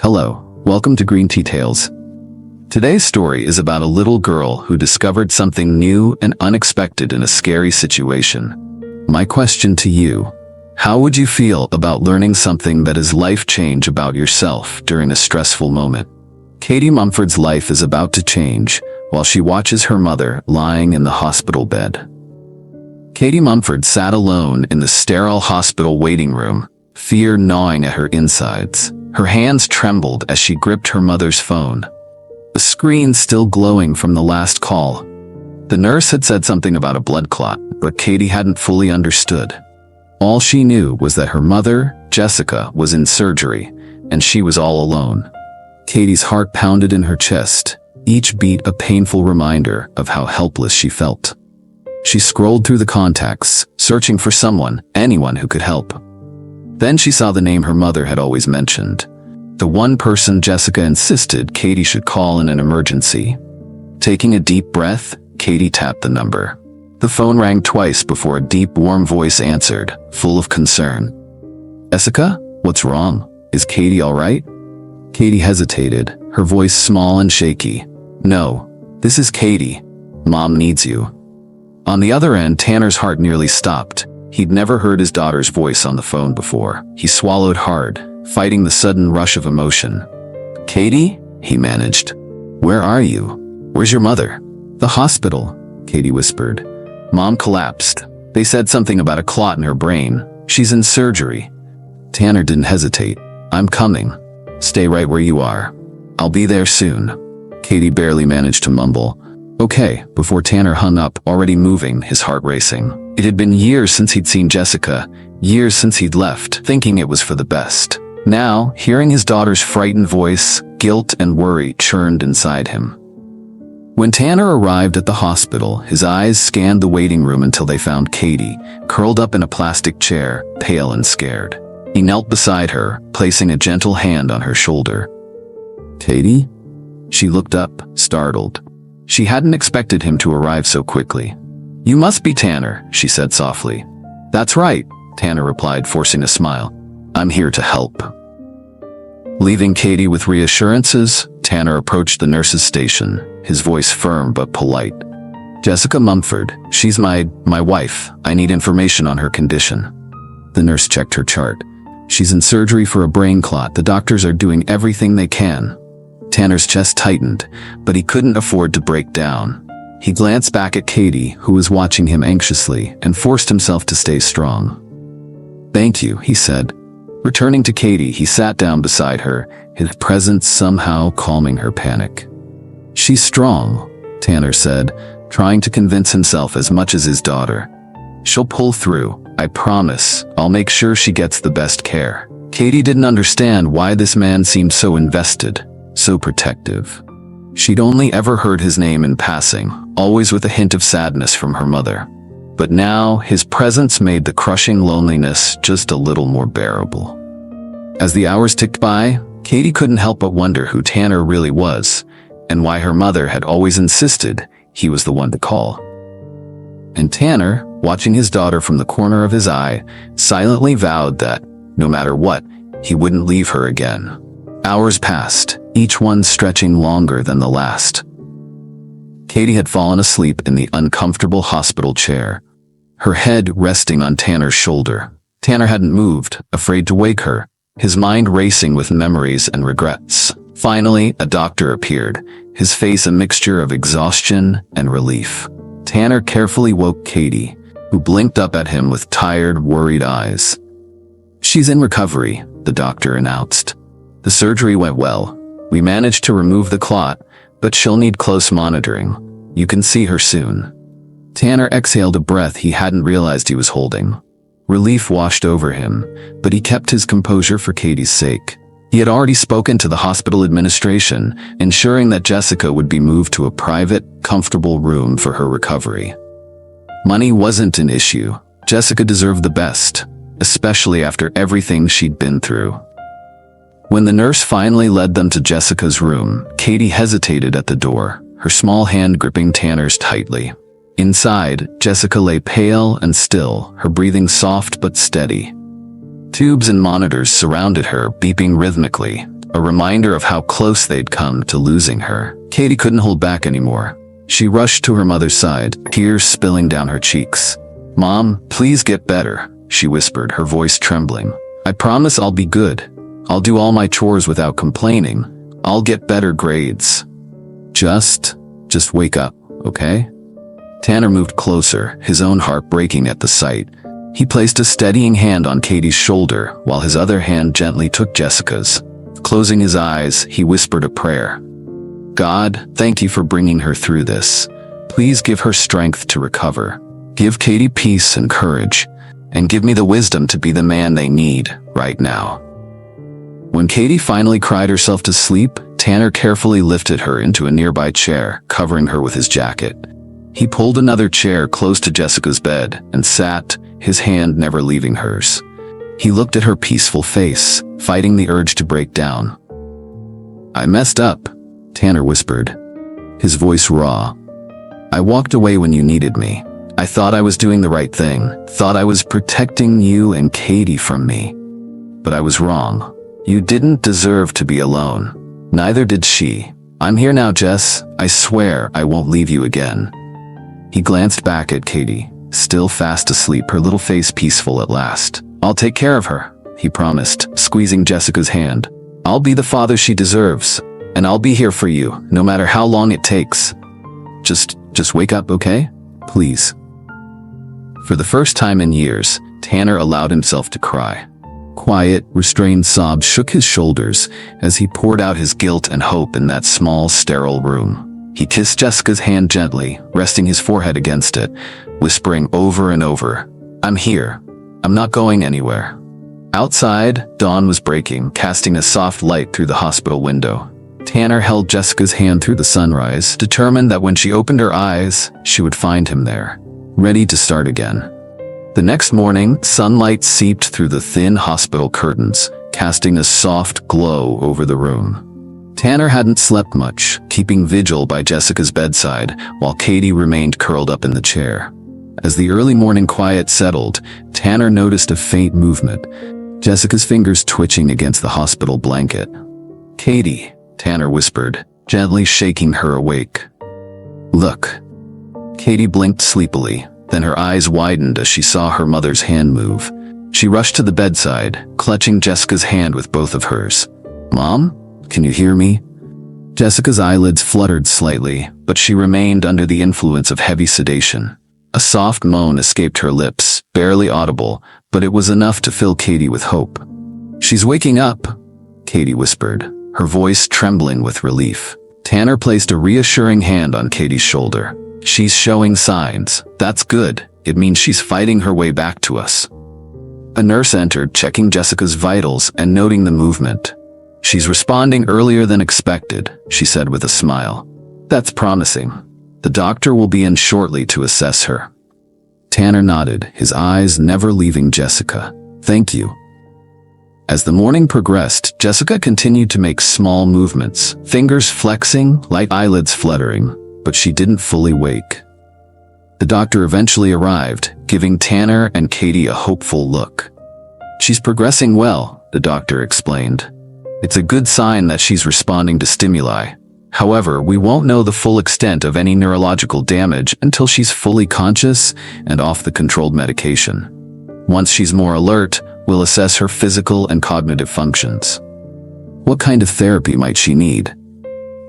Hello, welcome to Green Tea Tales. Today's story is about a little girl who discovered something new and unexpected in a scary situation. My question to you: how would you feel about learning something that is life-change about yourself during a stressful moment? Katie Mumford's life is about to change while she watches her mother lying in the hospital bed. Katie Mumford sat alone in the sterile hospital waiting room, fear gnawing at her insides. Her hands trembled as she gripped her mother's phone, the screen still glowing from the last call. The nurse had said something about a blood clot, but Katie hadn't fully understood. All she knew was that her mother, Jessica, was in surgery, and she was all alone. Katie's heart pounded in her chest, each beat a painful reminder of how helpless she felt. She scrolled through the contacts, searching for someone, anyone who could help. Then she saw the name her mother had always mentioned, the one person Jessica insisted Katie should call in an emergency. Taking a deep breath, Katie tapped the number. The phone rang twice before a deep, warm voice answered, full of concern. "Jessica, what's wrong? Is Katie all right?" Katie hesitated, her voice small and shaky. "No, this is Katie. Mom needs you." On the other end, Tanner's heart nearly stopped. He'd never heard his daughter's voice on the phone before. He swallowed hard, fighting the sudden rush of emotion. "Katie?" he managed. "Where are you? Where's your mother?" "The hospital," Katie whispered. "Mom collapsed. They said something about a clot in her brain. She's in surgery." Tanner didn't hesitate. "I'm coming. Stay right where you are. I'll be there soon." Katie barely managed to mumble, "Okay," before Tanner hung up, already moving, his heart racing. It had been years since he'd seen Jessica, years since he'd left, thinking it was for the best. Now, hearing his daughter's frightened voice, guilt and worry churned inside him. When Tanner arrived at the hospital, his eyes scanned the waiting room until they found Katie, curled up in a plastic chair, pale and scared. He knelt beside her, placing a gentle hand on her shoulder. "Katie?" She looked up, startled. She hadn't expected him to arrive so quickly. "You must be Tanner," she said softly. "That's right," Tanner replied, forcing a smile. "I'm here to help." Leaving Katie with reassurances, Tanner approached the nurse's station, his voice firm but polite. "Jessica Mumford, she's my wife. I need information on her condition." The nurse checked her chart. "She's in surgery for a brain clot. The doctors are doing everything they can." Tanner's chest tightened, but he couldn't afford to break down. He glanced back at Katie, who was watching him anxiously, and forced himself to stay strong. "Thank you," he said. Returning to Katie, he sat down beside her, his presence somehow calming her panic. "She's strong," Tanner said, trying to convince himself as much as his daughter. "She'll pull through, I promise. I'll make sure she gets the best care." Katie didn't understand why this man seemed so invested, so protective. She'd only ever heard his name in passing, always with a hint of sadness from her mother. But now, his presence made the crushing loneliness just a little more bearable. As the hours ticked by, Katie couldn't help but wonder who Tanner really was, and why her mother had always insisted he was the one to call. And Tanner, watching his daughter from the corner of his eye, silently vowed that, no matter what, he wouldn't leave her again. Hours passed, each one stretching longer than the last. Katie had fallen asleep in the uncomfortable hospital chair, her head resting on Tanner's shoulder. Tanner hadn't moved, afraid to wake her, his mind racing with memories and regrets. Finally, a doctor appeared, his face a mixture of exhaustion and relief. Tanner carefully woke Katie, who blinked up at him with tired, worried eyes. "She's in recovery," the doctor announced. "The surgery went well. We managed to remove the clot, but she'll need close monitoring. You can see her soon." Tanner exhaled a breath he hadn't realized he was holding. Relief washed over him, but he kept his composure for Katie's sake. He had already spoken to the hospital administration, ensuring that Jessica would be moved to a private, comfortable room for her recovery. Money wasn't an issue. Jessica deserved the best, especially after everything she'd been through. When the nurse finally led them to Jessica's room, Katie hesitated at the door, her small hand gripping Tanner's tightly. Inside, Jessica lay pale and still, her breathing soft but steady. Tubes and monitors surrounded her, beeping rhythmically. a reminder of how close they'd come to losing her. Katie couldn't hold back anymore. She rushed to her mother's side, tears spilling down her cheeks. "Mom, please get better," she whispered, her voice trembling. "I promise I'll be good. I'll do all my chores without complaining. I'll get better grades. Just wake up, okay?" Tanner moved closer, his own heart breaking at the sight. He placed a steadying hand on Katie's shoulder, while his other hand gently took Jessica's. Closing his eyes, he whispered a prayer. "God, thank you for bringing her through this. Please give her strength to recover. Give Katie peace and courage, and give me the wisdom to be the man they need right now." When Katie finally cried herself to sleep, Tanner carefully lifted her into a nearby chair, covering her with his jacket. He pulled another chair close to Jessica's bed and sat, his hand never leaving hers. He looked at her peaceful face, fighting the urge to break down. "I messed up," Tanner whispered, his voice raw. "I walked away when you needed me. I thought I was doing the right thing, thought I was protecting you and Katie from me. But I was wrong. You didn't deserve to be alone. Neither did she. I'm here now, Jess. I swear I won't leave you again." He glanced back at Katie, still fast asleep, her little face peaceful at last. "I'll take care of her," he promised, squeezing Jessica's hand. "I'll be the father she deserves, and I'll be here for you, no matter how long it takes. Just wake up, okay? Please." For the first time in years, Tanner allowed himself to cry. Quiet, restrained sobs shook his shoulders as he poured out his guilt and hope in that small, sterile room. He kissed Jessica's hand gently, resting his forehead against it, whispering over and over, "I'm here. I'm not going anywhere." Outside, dawn was breaking, casting a soft light through the hospital window. Tanner held Jessica's hand through the sunrise, determined that when she opened her eyes, she would find him there, ready to start again. The next morning, sunlight seeped through the thin hospital curtains, casting a soft glow over the room. Tanner hadn't slept much, keeping vigil by Jessica's bedside, while Katie remained curled up in the chair. As the early morning quiet settled, Tanner noticed a faint movement, Jessica's fingers twitching against the hospital blanket. "Katie," Tanner whispered, gently shaking her awake. "Look." Katie blinked sleepily, then her eyes widened as she saw her mother's hand move. She rushed to the bedside, clutching Jessica's hand with both of hers. "Mom? Can you hear me?" Jessica's eyelids fluttered slightly, but she remained under the influence of heavy sedation. A soft moan escaped her lips, barely audible, but it was enough to fill Katie with hope. "She's waking up," Katie whispered, her voice trembling with relief. Tanner placed a reassuring hand on Katie's shoulder. "She's showing signs. That's good. It means she's fighting her way back to us." A nurse entered, checking Jessica's vitals and noting the movement. "She's responding earlier than expected," she said with a smile. "That's promising. The doctor will be in shortly to assess her." Tanner nodded, his eyes never leaving Jessica. "Thank you." As the morning progressed, Jessica continued to make small movements, fingers flexing, light eyelids fluttering, but she didn't fully wake. The doctor eventually arrived, giving Tanner and Katie a hopeful look. "She's progressing well," the doctor explained. "It's a good sign that she's responding to stimuli. However, we won't know the full extent of any neurological damage until she's fully conscious and off the controlled medication. Once she's more alert, we'll assess her physical and cognitive functions." "What kind of therapy might she need?"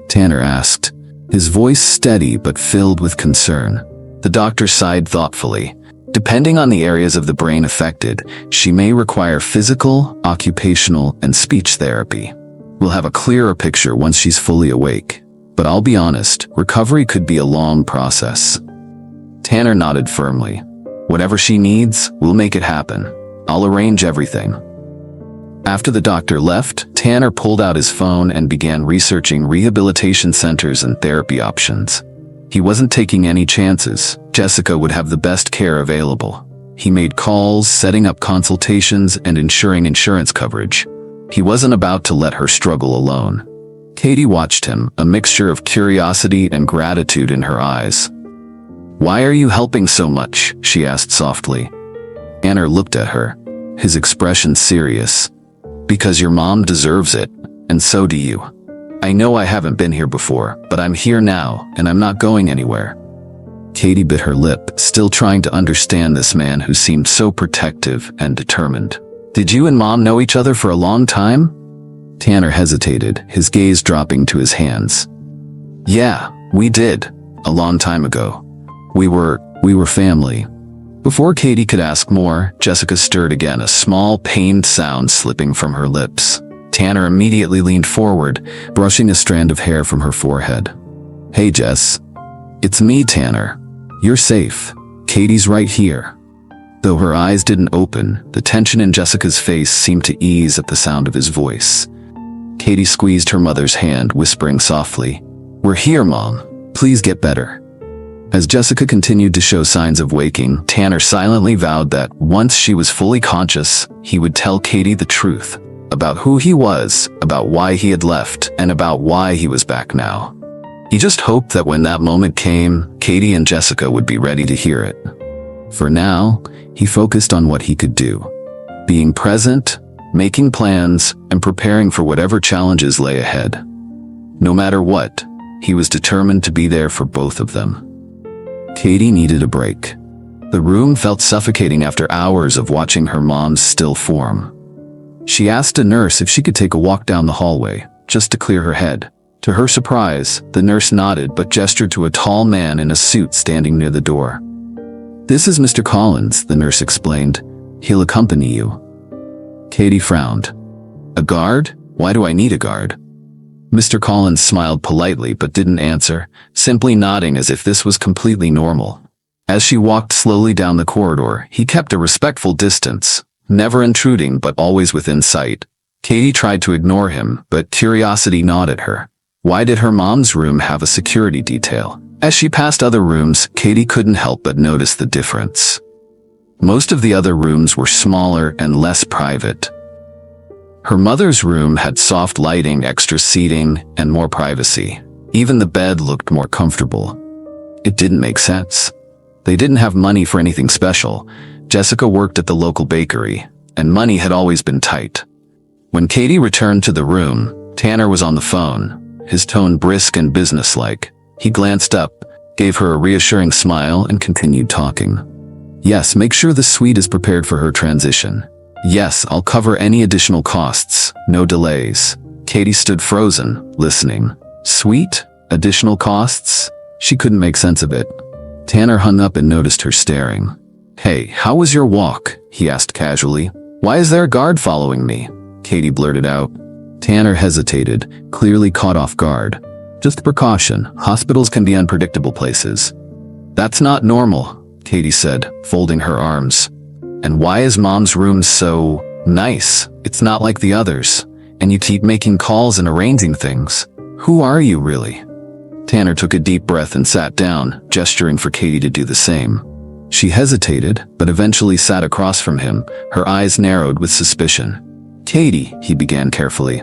Tanner asked, his voice steady but filled with concern. The doctor sighed thoughtfully. "Depending on the areas of the brain affected, she may require physical, occupational, and speech therapy. We'll have a clearer picture once she's fully awake. But I'll be honest, recovery could be a long process." Tanner nodded firmly. "Whatever she needs, we'll make it happen. I'll arrange everything." After the doctor left, Tanner pulled out his phone and began researching rehabilitation centers and therapy options. He wasn't taking any chances. Jessica would have the best care available. He made calls, setting up consultations, and ensuring insurance coverage. He wasn't about to let her struggle alone. Katie watched him, a mixture of curiosity and gratitude in her eyes. "Why are you helping so much?" she asked softly. Tanner looked at her, his expression serious. "Because your mom deserves it, and so do you. I know I haven't been here before, but I'm here now, and I'm not going anywhere. Katie bit her lip, still trying to understand this man who seemed so protective and determined. Did you and Mom know each other for a long time? Tanner hesitated, his gaze dropping to his hands. Yeah, we did. A long time ago. We were family. Before Katie could ask more, Jessica stirred again, a small, pained sound slipping from her lips. Tanner immediately leaned forward, brushing a strand of hair from her forehead. Hey, Jess. It's me, Tanner. You're safe. Katie's right here. Though her eyes didn't open, the tension in Jessica's face seemed to ease at the sound of his voice. Katie squeezed her mother's hand, whispering softly, We're here, Mom. Please get better. As Jessica continued to show signs of waking, Tanner silently vowed that once she was fully conscious, he would tell Katie the truth about who he was, about why he had left, and about why he was back now. He just hoped that when that moment came, Katie and Jessica would be ready to hear it. For now, he focused on what he could do, being present, making plans, and preparing for whatever challenges lay ahead. No matter what, he was determined to be there for both of them. Katie needed a break. The room felt suffocating after hours of watching her mom's still form. She asked a nurse if she could take a walk down the hallway, just to clear her head. To her surprise, the nurse nodded but gestured to a tall man in a suit standing near the door. This is Mr. Collins, the nurse explained. He'll accompany you. Katie frowned. A guard? Why do I need a guard? Mr. Collins smiled politely but didn't answer, simply nodding as if this was completely normal. As she walked slowly down the corridor, he kept a respectful distance, never intruding but always within sight. Katie tried to ignore him, but curiosity gnawed at her. Why did her mom's room have a security detail? As she passed other rooms, Katie couldn't help but notice the difference. Most of the other rooms were smaller and less private. Her mother's room had soft lighting, extra seating, and more privacy. Even the bed looked more comfortable. It didn't make sense. They didn't have money for anything special. Jessica worked at the local bakery, and money had always been tight. When Katie returned to the room, Tanner was on the phone, his tone brisk and businesslike. He glanced up, gave her a reassuring smile, and continued talking. Yes, make sure the suite is prepared for her transition. Yes, I'll cover any additional costs, no delays. Katie stood frozen, listening. Suite? Additional costs? She couldn't make sense of it. Tanner hung up and noticed her staring. Hey, how was your walk? He asked casually. Why is there a guard following me? Katie blurted out. Tanner hesitated, clearly caught off guard. Just precaution, hospitals can be unpredictable places. That's not normal, Katie said, folding her arms. And why is Mom's room so nice? It's not like the others. And you keep making calls and arranging things. Who are you, really? Tanner took a deep breath and sat down, gesturing for Katie to do the same. She hesitated, but eventually sat across from him, her eyes narrowed with suspicion. Katie, he began carefully,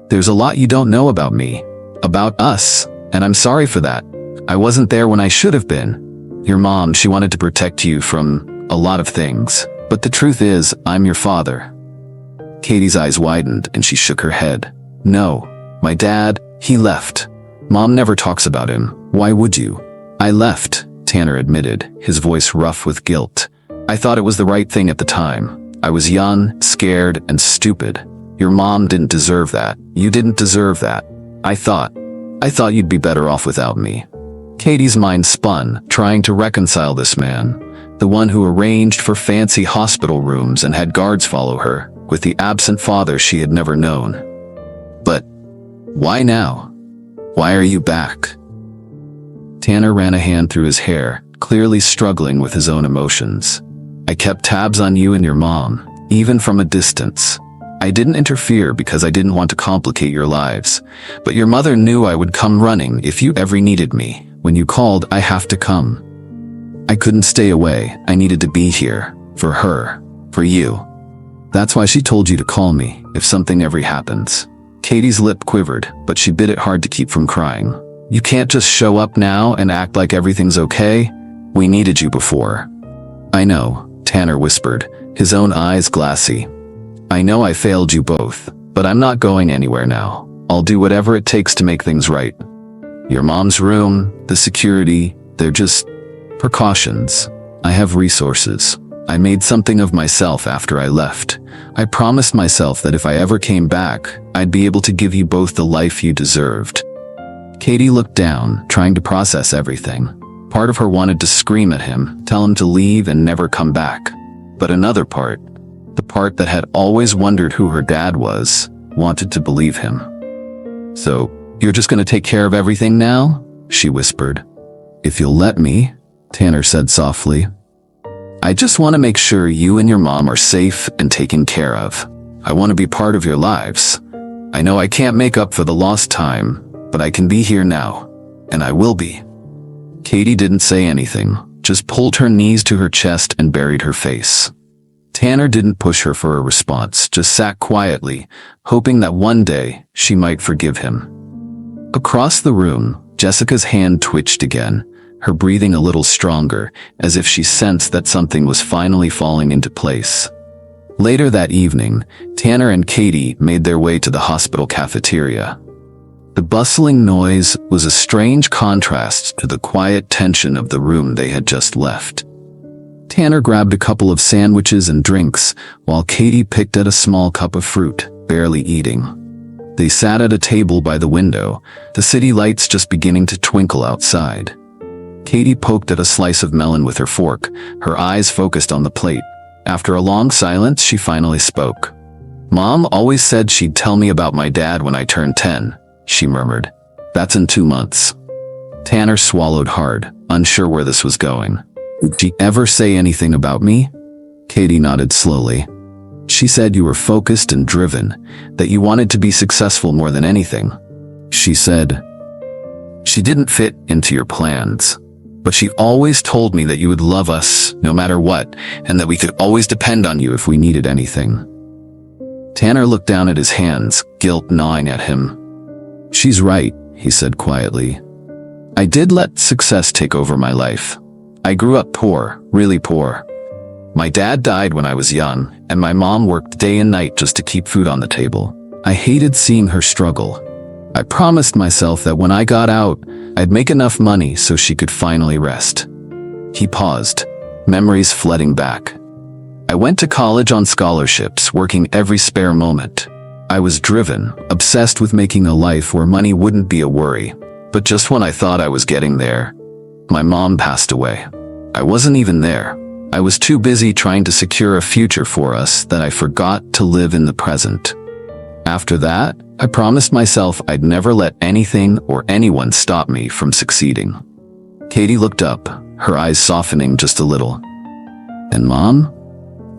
there's a lot you don't know about me, about us, and I'm sorry for that. I wasn't there when I should have been. Your mom, she wanted to protect you from a lot of things, but the truth is, I'm your father. Katie's eyes widened and she shook her head. No, my dad, he left. Mom never talks about him. Why would you? I left, Tanner admitted, his voice rough with guilt. I thought it was the right thing at the time. I was young, scared, and stupid. Your mom didn't deserve that. You didn't deserve that. I thought you'd be better off without me. Katie's mind spun, trying to reconcile this man, the one who arranged for fancy hospital rooms and had guards follow her, with the absent father she had never known. But why now? Why are you back? Tanner ran a hand through his hair, clearly struggling with his own emotions. I kept tabs on you and your mom, even from a distance. I didn't interfere because I didn't want to complicate your lives, but your mother knew I would come running if you ever needed me. When you called, I have to come. I couldn't stay away. I needed to be here. For her. For you. That's why she told you to call me, if something ever happens. Katie's lip quivered, but she bit it hard to keep from crying. You can't just show up now and act like everything's okay. We needed you before. I know, Tanner whispered, his own eyes glassy. I know I failed you both, but I'm not going anywhere now. I'll do whatever it takes to make things right. Your mom's room, the security, they're just precautions. I have resources. I made something of myself after I left. I promised myself that if I ever came back, I'd be able to give you both the life you deserved." Katie looked down, trying to process everything. Part of her wanted to scream at him, tell him to leave and never come back. But another part, the part that had always wondered who her dad was, wanted to believe him. "So, you're just gonna take care of everything now?" she whispered. "If you'll let me," Tanner said softly. "I just want to make sure you and your mom are safe and taken care of. I want to be part of your lives. I know I can't make up for the lost time, but I can be here now, and I will be." Katie didn't say anything, just pulled her knees to her chest and buried her face. Tanner didn't push her for a response, just sat quietly, hoping that one day she might forgive him. Across the room, Jessica's hand twitched again, her breathing a little stronger, as if she sensed that something was finally falling into place. Later that evening, Tanner and Katie made their way to the hospital cafeteria. The bustling noise was a strange contrast to the quiet tension of the room they had just left. Tanner grabbed a couple of sandwiches and drinks, while Katie picked at a small cup of fruit, barely eating. They sat at a table by the window, the city lights just beginning to twinkle outside. Katie poked at a slice of melon with her fork, her eyes focused on the plate. After a long silence, she finally spoke. "Mom always said she'd tell me about my dad when I turned 10, she murmured. "That's in 2 months." Tanner swallowed hard, unsure where this was going. "Did she ever say anything about me?" Katie nodded slowly. "She said you were focused and driven, that you wanted to be successful more than anything. She said she didn't fit into your plans. But she always told me that you would love us no matter what, and that we could always depend on you if we needed anything." Tanner looked down at his hands, guilt gnawing at him. "She's right," he said quietly. "I did let success take over my life. I grew up poor, really poor. My dad died when I was young, and my mom worked day and night just to keep food on the table. I hated seeing her struggle. I promised myself that when I got out, I'd make enough money so she could finally rest." He paused, memories flooding back. "I went to college on scholarships, working every spare moment. I was driven, obsessed with making a life where money wouldn't be a worry. But just when I thought I was getting there, my mom passed away. I wasn't even there. I was too busy trying to secure a future for us that I forgot to live in the present. After that, I promised myself I'd never let anything or anyone stop me from succeeding." Katie looked up, her eyes softening just a little. "And Mom?"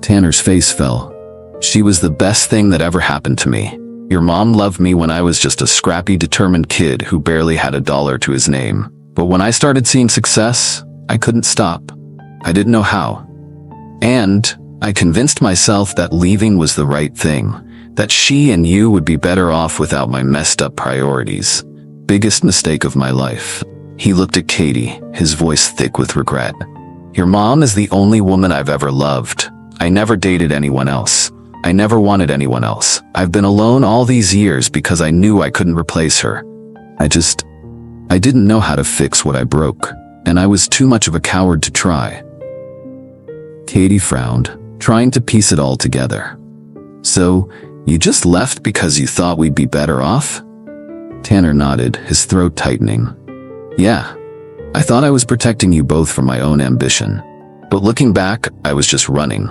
Tanner's face fell. "She was the best thing that ever happened to me. Your mom loved me when I was just a scrappy, determined kid who barely had a dollar to his name. But when I started seeing success, I couldn't stop. I didn't know how. And I convinced myself that leaving was the right thing, that she and you would be better off without my messed up priorities. Biggest mistake of my life." He looked at Katie, his voice thick with regret. "Your mom is the only woman I've ever loved. I never dated anyone else. I never wanted anyone else. I've been alone all these years because I knew I couldn't replace her. I didn't know how to fix what I broke, and I was too much of a coward to try." Katie frowned, trying to piece it all together. "So, you just left because you thought we'd be better off?" Tanner nodded, his throat tightening. "Yeah, I thought I was protecting you both from my own ambition. But looking back, I was just running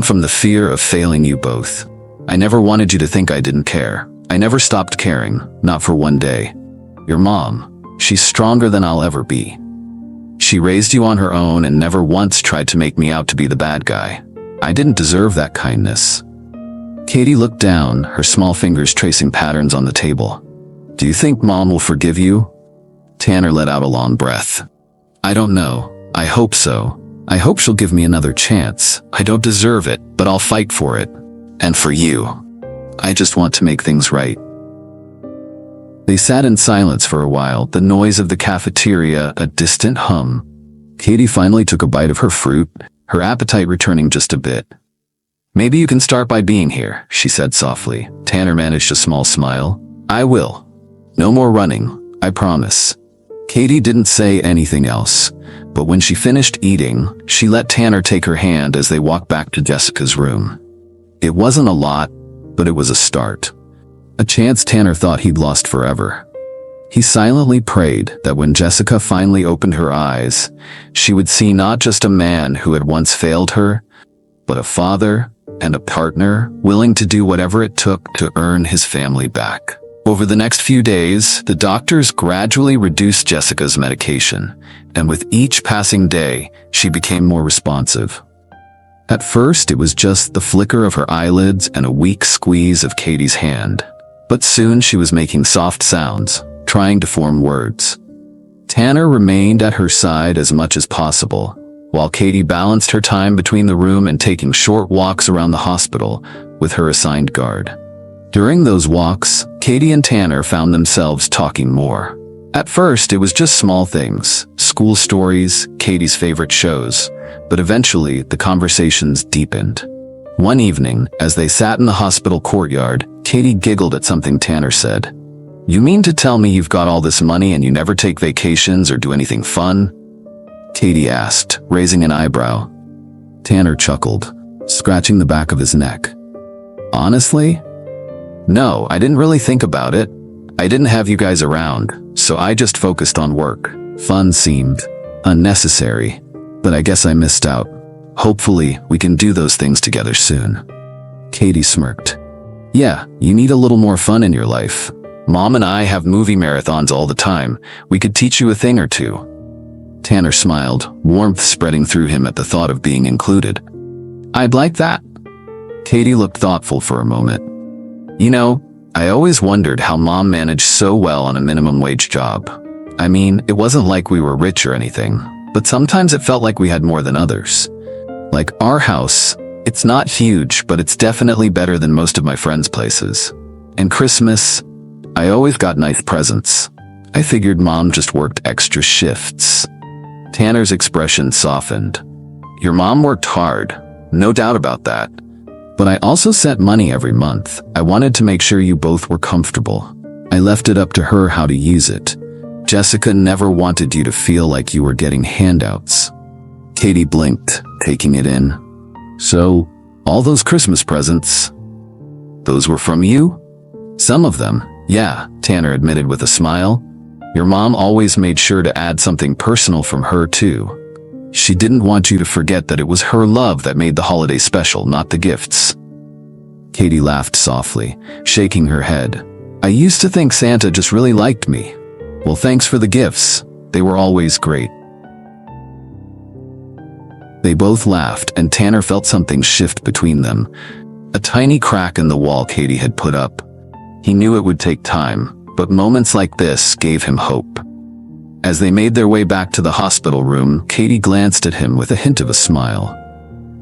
from the fear of failing you both. I never wanted you to think I didn't care. I never stopped caring, not for one day. Your mom, she's stronger than I'll ever be. She raised you on her own and never once tried to make me out to be the bad guy. I didn't deserve that kindness." Katie looked down, her small fingers tracing patterns on the table. "Do you think Mom will forgive you?" Tanner let out a long breath. "I don't know. I hope so. I hope she'll give me another chance. I don't deserve it, but I'll fight for it. And for you. I just want to make things right." They sat in silence for a while, the noise of the cafeteria a distant hum. Katie finally took a bite of her fruit, her appetite returning just a bit. "Maybe you can start by being here," she said softly. Tanner managed a small smile. I will. No more running, I promise. Katie didn't say anything else, but when she finished eating, she let Tanner take her hand as they walked back to Jessica's room. It wasn't a lot, but it was a start. A chance Tanner thought he'd lost forever. He silently prayed that when Jessica finally opened her eyes, she would see not just a man who had once failed her, but a father and a partner willing to do whatever it took to earn his family back. Over the next few days, the doctors gradually reduced Jessica's medication, and with each passing day, she became more responsive. At first, it was just the flicker of her eyelids and a weak squeeze of Katie's hand, but soon she was making soft sounds, trying to form words. Tanner remained at her side as much as possible, while Katie balanced her time between the room and taking short walks around the hospital with her assigned guard. During those walks, Katie and Tanner found themselves talking more. At first, it was just small things, school stories, Katie's favorite shows, but eventually the conversations deepened. One evening, as they sat in the hospital courtyard, Katie giggled at something Tanner said. "You mean to tell me you've got all this money and you never take vacations or do anything fun?" Katie asked, raising an eyebrow. Tanner chuckled, scratching the back of his neck. "Honestly? No, I didn't really think about it. I didn't have you guys around, so I just focused on work. Fun seemed unnecessary, but I guess I missed out. Hopefully, we can do those things together soon." Katie smirked. "Yeah, you need a little more fun in your life. Mom and I have movie marathons all the time. We could teach you a thing or two." Tanner smiled, warmth spreading through him at the thought of being included. "I'd like that." Katie looked thoughtful for a moment. "You know, I always wondered how Mom managed so well on a minimum wage job. I mean, it wasn't like we were rich or anything, but sometimes it felt like we had more than others. Like our house, it's not huge, but it's definitely better than most of my friends' places. And Christmas, I always got nice presents. I figured Mom just worked extra shifts." Tanner's expression softened. "Your mom worked hard, no doubt about that. But I also sent money every month. I wanted to make sure you both were comfortable. I left it up to her how to use it. Jessica never wanted you to feel like you were getting handouts." Katie blinked, taking it in. "So, all those Christmas presents, those were from you?" "Some of them, yeah," Tanner admitted with a smile. "Your mom always made sure to add something personal from her too. She didn't want you to forget that it was her love that made the holiday special, not the gifts." Katie laughed softly, shaking her head. "I used to think Santa just really liked me. Well, thanks for the gifts. They were always great." They both laughed, and Tanner felt something shift between them. A tiny crack in the wall Katie had put up. He knew it would take time, but moments like this gave him hope. As they made their way back to the hospital room, Katie glanced at him with a hint of a smile.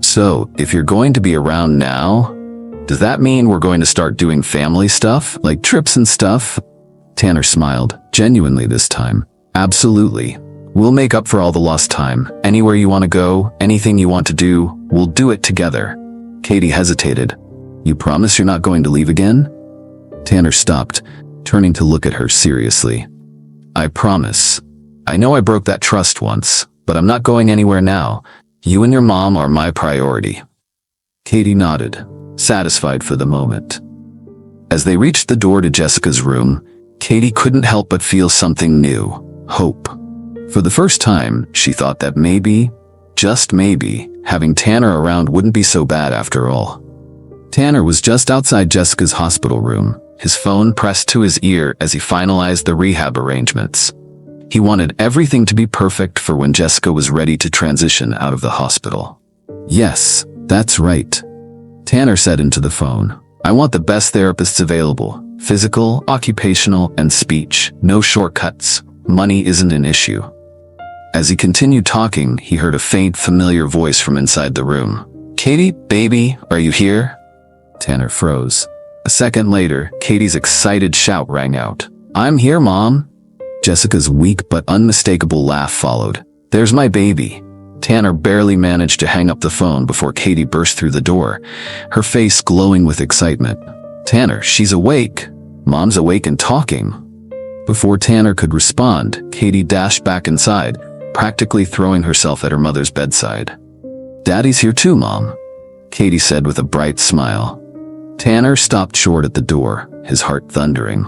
"So, if you're going to be around now, does that mean we're going to start doing family stuff, like trips and stuff?" Tanner smiled, genuinely this time. "Absolutely. We'll make up for all the lost time. Anywhere you want to go, anything you want to do, we'll do it together." Katie hesitated. "You promise you're not going to leave again?" Tanner stopped, turning to look at her seriously. "I promise. I know I broke that trust once, but I'm not going anywhere now. You and your mom are my priority." Katie nodded, satisfied for the moment. As they reached the door to Jessica's room, Katie couldn't help but feel something new, hope. For the first time, she thought that maybe, just maybe, having Tanner around wouldn't be so bad after all. Tanner was just outside Jessica's hospital room, his phone pressed to his ear as he finalized the rehab arrangements. He wanted everything to be perfect for when Jessica was ready to transition out of the hospital. "Yes, that's right," Tanner said into the phone. "I want the best therapists available. Physical, occupational, and speech. No shortcuts. Money isn't an issue." As he continued talking, he heard a faint, familiar voice from inside the room. "Katie, baby, are you here?" Tanner froze. A second later, Katie's excited shout rang out. "I'm here, Mom." Jessica's weak but unmistakable laugh followed. "There's my baby." Tanner barely managed to hang up the phone before Katie burst through the door, her face glowing with excitement. "Tanner, she's awake." Mom's awake and talking." Before Tanner could respond, Katie dashed back inside, practically throwing herself at her mother's bedside. "Daddy's here too, Mom," Katie said with a bright smile. Tanner stopped short at the door, his heart thundering.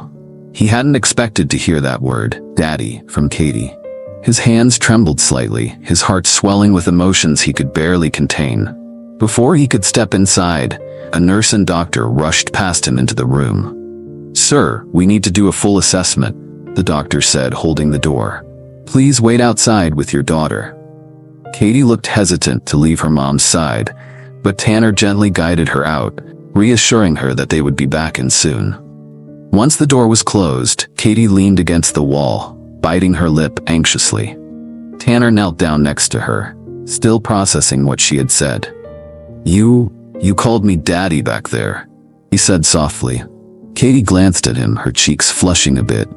He hadn't expected to hear that word, Daddy, from Katie. His hands trembled slightly, his heart swelling with emotions he could barely contain. Before he could step inside, a nurse and doctor rushed past him into the room. "Sir, we need to do a full assessment," the doctor said, holding the door. "Please wait outside with your daughter." Katie looked hesitant to leave her mom's side, but Tanner gently guided her out, reassuring her that they would be back in soon. Once the door was closed, Katie leaned against the wall, biting her lip anxiously. Tanner knelt down next to her, still processing what she had said. You called me Daddy back there," he said softly. Katie glanced at him, her cheeks flushing a bit.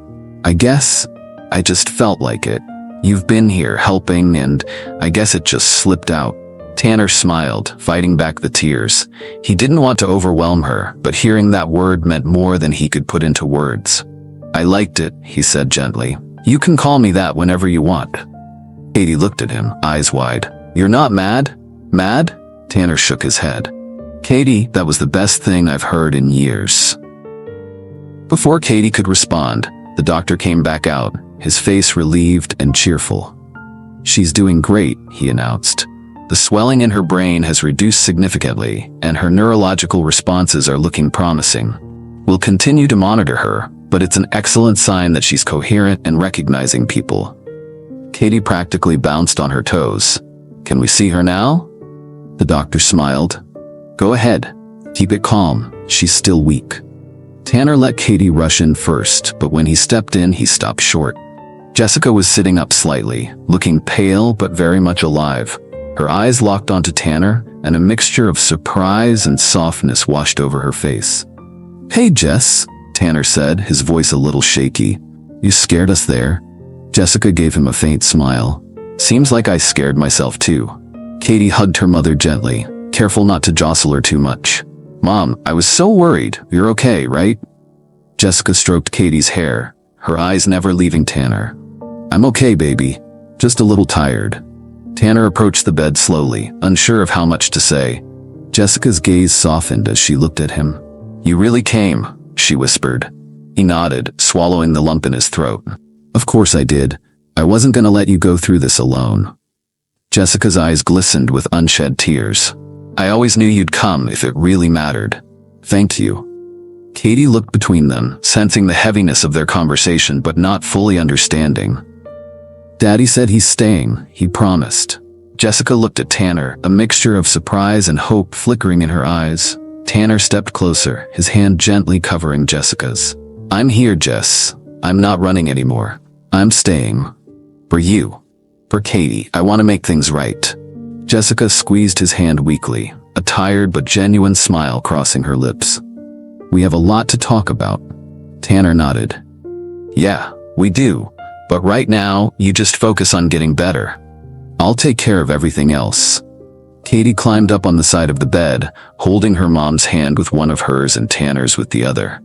I guess I just felt like it. You've been here helping and I guess it just slipped out." Tanner smiled, fighting back the tears. He didn't want to overwhelm her, but hearing that word meant more than he could put into words. "I liked it," he said gently. "You can call me that whenever you want." Katie looked at him, eyes wide. "You're not mad?" "Mad?" Tanner shook his head. "Katie, that was the best thing I've heard in years." Before Katie could respond, the doctor came back out, his face relieved and cheerful. "She's doing great," he announced. "The swelling in her brain has reduced significantly, and her neurological responses are looking promising. We'll continue to monitor her, but it's an excellent sign that she's coherent and recognizing people." Katie practically bounced on her toes. "Can we see her now?" The doctor smiled. "Go ahead. Keep it calm. She's still weak." Tanner let Katie rush in first, but when he stepped in, he stopped short. Jessica was sitting up slightly, looking pale but very much alive. Her eyes locked onto Tanner, and a mixture of surprise and softness washed over her face. "Hey, Jess," Tanner said, his voice a little shaky. "You scared us there?" Jessica gave him a faint smile. "Seems like I scared myself too." Katie hugged her mother gently, careful not to jostle her too much. "Mom, I was so worried. You're okay, right?" Jessica stroked Katie's hair, her eyes never leaving Tanner. "I'm okay, baby. Just a little tired." Tanner approached the bed slowly, unsure of how much to say. Jessica's gaze softened as she looked at him. "You really came," she whispered. He nodded, swallowing the lump in his throat. "Of course I did. I wasn't going to let you go through this alone." Jessica's eyes glistened with unshed tears. "I always knew you'd come if it really mattered. Thank you." Katie looked between them, sensing the heaviness of their conversation but not fully understanding. "Daddy said he's staying, he promised." Jessica looked at Tanner, a mixture of surprise and hope flickering in her eyes. Tanner stepped closer, his hand gently covering Jessica's. "I'm here, Jess. I'm not running anymore. I'm staying. For you. For Katie, I want to make things right." Jessica squeezed his hand weakly, a tired but genuine smile crossing her lips. "We have a lot to talk about." Tanner nodded. "Yeah, we do. But right now, you just focus on getting better. I'll take care of everything else." Katie climbed up on the side of the bed, holding her mom's hand with one of hers and Tanner's with the other.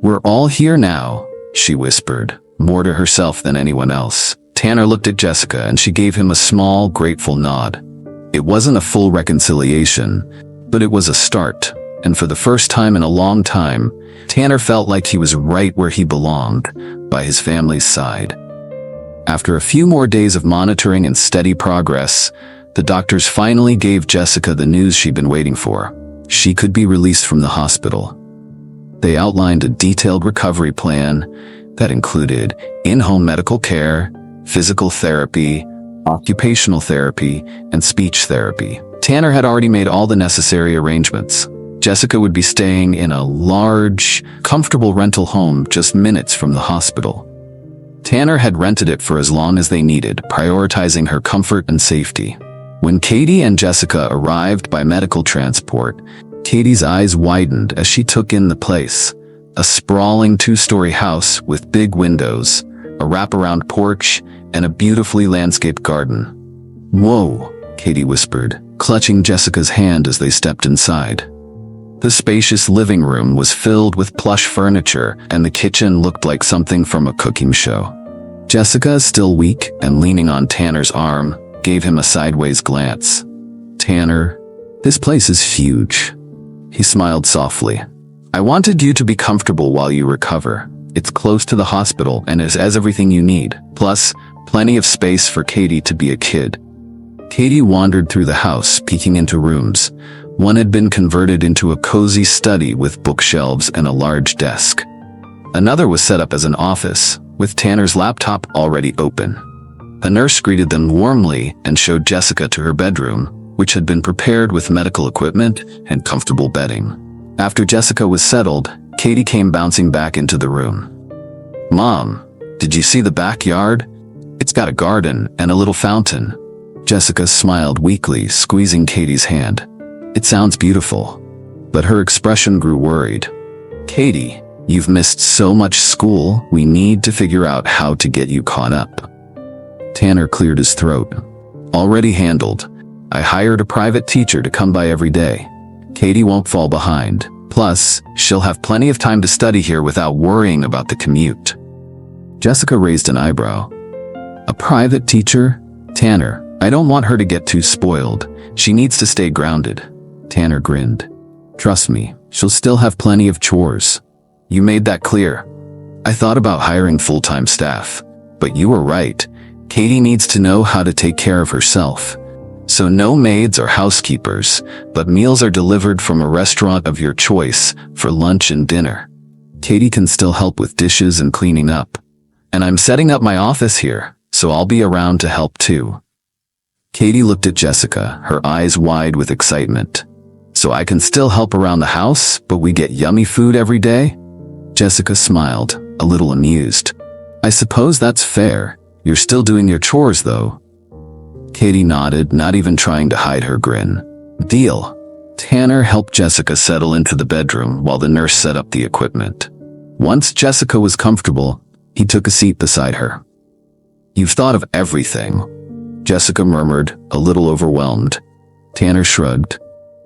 "We're all here now," she whispered, more to herself than anyone else. Tanner looked at Jessica and she gave him a small, grateful nod. It wasn't a full reconciliation, but it was a start, and for the first time in a long time, Tanner felt like he was right where he belonged, by his family's side. After a few more days of monitoring and steady progress, the doctors finally gave Jessica the news she'd been waiting for. She could be released from the hospital. They outlined a detailed recovery plan that included in-home medical care, physical therapy, occupational therapy, and speech therapy. Tanner had already made all the necessary arrangements. Jessica would be staying in a large, comfortable rental home just minutes from the hospital. Tanner had rented it for as long as they needed, prioritizing her comfort and safety. When Katie and Jessica arrived by medical transport, Katie's eyes widened as she took in the place. A sprawling two-story house with big windows, a wraparound porch, and a beautifully landscaped garden. "Whoa," Katie whispered, clutching Jessica's hand as they stepped inside. The spacious living room was filled with plush furniture, and the kitchen looked like something from a cooking show. Jessica, still weak and leaning on Tanner's arm, gave him a sideways glance. "Tanner, this place is huge." He smiled softly. "I wanted you to be comfortable while you recover. It's close to the hospital and it has everything you need. Plus, plenty of space for Katie to be a kid." Katie wandered through the house, peeking into rooms. One had been converted into a cozy study with bookshelves and a large desk. Another was set up as an office, with Tanner's laptop already open. A nurse greeted them warmly and showed Jessica to her bedroom, which had been prepared with medical equipment and comfortable bedding. After Jessica was settled, Katie came bouncing back into the room. "Mom, did you see the backyard? It's got a garden and a little fountain." Jessica smiled weakly, squeezing Katie's hand. "It sounds beautiful." But her expression grew worried. "Katie, you've missed so much school, we need to figure out how to get you caught up." Tanner cleared his throat. "Already handled. I hired a private teacher to come by every day. Katie won't fall behind. Plus, she'll have plenty of time to study here without worrying about the commute." Jessica raised an eyebrow. "A private teacher? Tanner, I don't want her to get too spoiled. She needs to stay grounded." Tanner grinned. "Trust me, she'll still have plenty of chores. You made that clear. I thought about hiring full-time staff, but you were right. Katie needs to know how to take care of herself. So no maids or housekeepers, but meals are delivered from a restaurant of your choice for lunch and dinner. Katie can still help with dishes and cleaning up. And I'm setting up my office here, so I'll be around to help too." Katie looked at Jessica, her eyes wide with excitement. "So I can still help around the house, but we get yummy food every day?" Jessica smiled, a little amused. "I suppose that's fair. You're still doing your chores though." Katie nodded, not even trying to hide her grin. "Deal." Tanner helped Jessica settle into the bedroom while the nurse set up the equipment. Once Jessica was comfortable, he took a seat beside her. "You've thought of everything," Jessica murmured, a little overwhelmed. Tanner shrugged.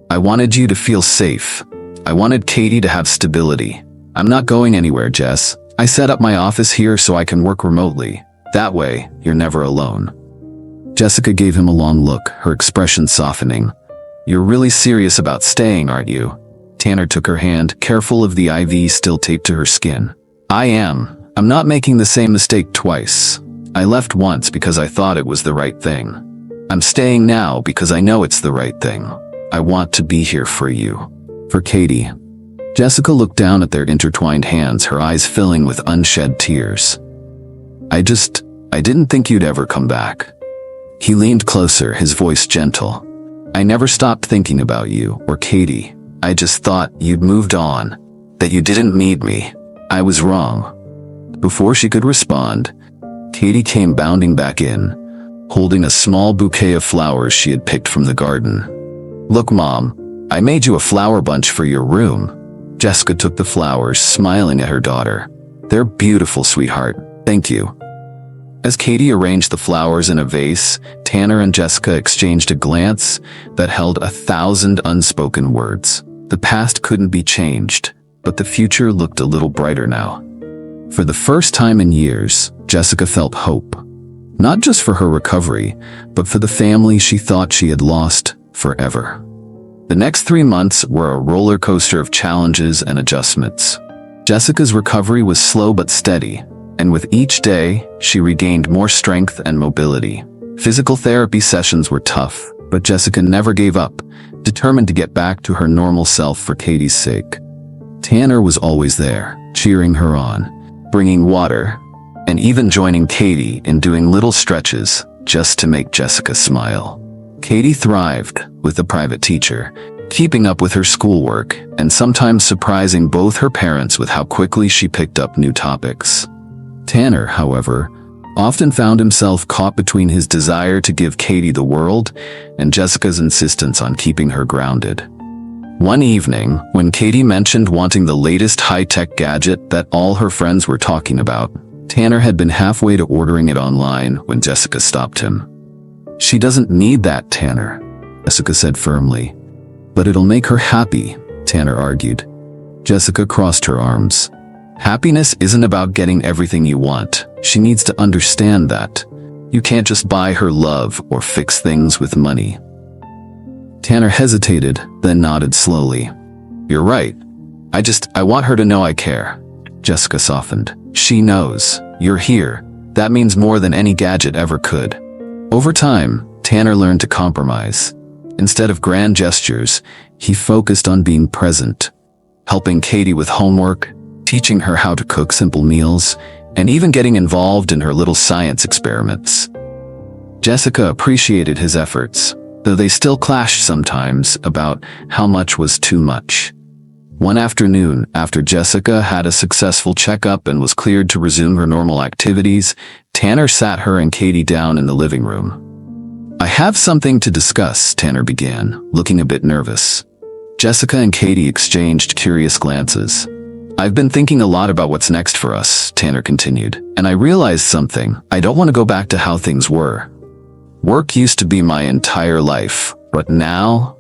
"I wanted you to feel safe. I wanted Katie to have stability. I'm not going anywhere, Jess. I set up my office here so I can work remotely. That way, you're never alone." Jessica gave him a long look, her expression softening. "You're really serious about staying, aren't you?" Tanner took her hand, careful of the IV still taped to her skin. "I am. I'm not making the same mistake twice. I left once because I thought it was the right thing. I'm staying now because I know it's the right thing. I want to be here for you." For Katie. Jessica looked down at their intertwined hands, her eyes filling with unshed tears. I didn't think you'd ever come back." He leaned closer, his voice gentle. "I never stopped thinking about you, or Katie. I just thought you'd moved on, that you didn't need me. I was wrong." Before she could respond, Katie came bounding back in, holding a small bouquet of flowers she had picked from the garden. "Look, Mom, I made you a flower bunch for your room." Jessica took the flowers, smiling at her daughter. "They're beautiful, sweetheart. Thank you." As Katie arranged the flowers in a vase, Tanner and Jessica exchanged a glance that held 1,000 unspoken words. The past couldn't be changed, but the future looked a little brighter now. For the first time in years, Jessica felt hope. Not just for her recovery, but for the family she thought she had lost forever. The next 3 months were a roller coaster of challenges and adjustments. Jessica's recovery was slow but steady, and with each day, she regained more strength and mobility. Physical therapy sessions were tough, but Jessica never gave up, determined to get back to her normal self for Katie's sake. Tanner was always there, cheering her on, bringing water, and even joining Katie in doing little stretches just to make Jessica smile. Katie thrived with a private teacher, keeping up with her schoolwork and sometimes surprising both her parents with how quickly she picked up new topics. Tanner, however, often found himself caught between his desire to give Katie the world and Jessica's insistence on keeping her grounded. One evening, when Katie mentioned wanting the latest high-tech gadget that all her friends were talking about, Tanner had been halfway to ordering it online when Jessica stopped him. "She doesn't need that, Tanner," Jessica said firmly. "But it'll make her happy," Tanner argued. Jessica crossed her arms. Happiness isn't about getting everything you want. She needs to understand that. You can't just buy her love or fix things with money. Tanner hesitated, then nodded slowly. You're right. I want her to know I care. Jessica softened. She knows. You're here. That means more than any gadget ever could. Over time, Tanner learned to compromise. Instead of grand gestures, he focused on being present, helping Katie with homework, teaching her how to cook simple meals, and even getting involved in her little science experiments. Jessica appreciated his efforts, though they still clashed sometimes about how much was too much. One afternoon, after Jessica had a successful checkup and was cleared to resume her normal activities, Tanner sat her and Katie down in the living room. I have something to discuss, Tanner began, looking a bit nervous. Jessica and Katie exchanged curious glances. I've been thinking a lot about what's next for us, Tanner continued, and I realized something. I don't want to go back to how things were. Work used to be my entire life, but now,